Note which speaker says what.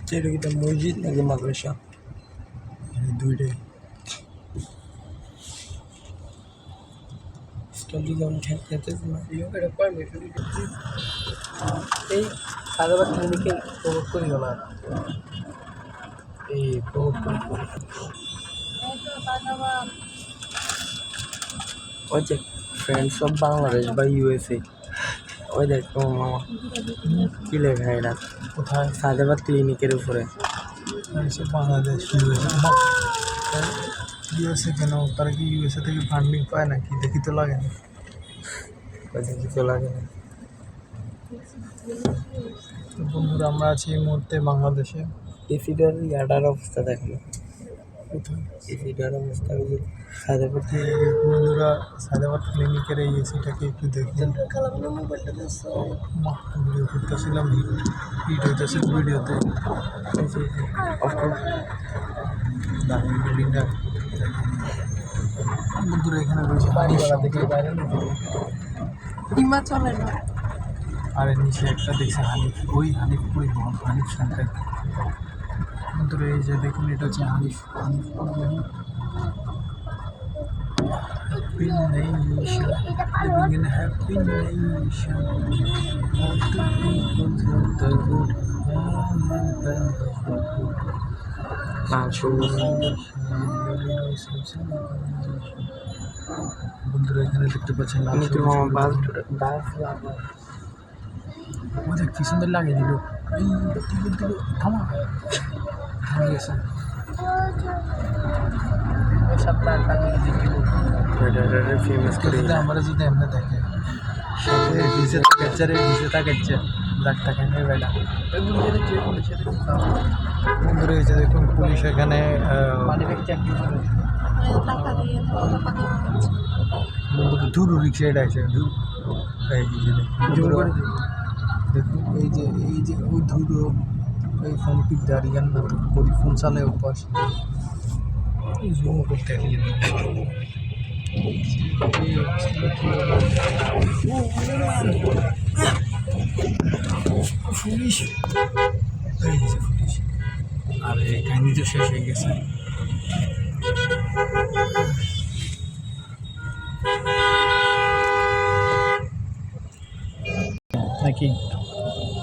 Speaker 1: এটা কি মসজিদ নাকি মাদ্রাসা? দুইটাই স্টাডি যেমন খেতে না এই সাদাবাদ ক্লিনিকে প্রমোট করি না এই প্রমোট করি ওই যে ফ্রেন্ডস অফ বাংলাদেশ বা ইউএসএ ওই দেখ তোমার মামা কী লেখা এটা কোথায় সাদাবাদ ক্লিনিকের উপরে বাংলাদেশ ইউএসএ কেন তারা কি ইউএসএ থেকে ফান্ডিং পায় নাকি দেখি তো লাগে না দেখি তো লাগে না বন্ধুরা আমরা আছি এই মুহূর্তে বাংলাদেশে এসিটার ইয়াটার অবস্থা দেখলো কোথায় এসিটার অবস্থা ওই যে সাদাবাদ বন্ধুরা সাদাবাদ ক্লিনিকের এই এসিটাকে একটু দেখবেন ভিডিও করতেছিলাম হিট হইতেছে ভিডিওতে দাঁড়িয়ে বিল্ডিংটা বন্ধুরা এখানে রয়েছে বাড়িওয়ালা দেখলে বাইরে হিমাচলে না আর নিচে একটা দেখছে হানিফ ওই হানিফ পরিবহন হানিফ সেন্টার বন্ধুরা এই যে দেখুন এটা হচ্ছে হানিফ পরিবহন Happy nation, living in a happy nation. All the people of the good and the বন্ধুরা এখানে দেখতে পাচ্ছেন ওদের কি সুন্দর লাগিয়ে দিল এই থামা থামে গেছে ফেমাস করে আমরা যদি এমনি দেখে ভিসে থাকাচ্ছে লাখ টাকা নিয়ে বেড়া বন্ধুরা এই যে দেখুন পুলিশ এখানে দূর রিক্সা এটা আছে দেখুন এই যে ওই ধুরো এই ফোন পিক দাঁড়িয়ে না করি ফোন চালে উপাস জুম করতে পুলিশ আর কাহিনী তো শেষ হয়ে গেছে নাকি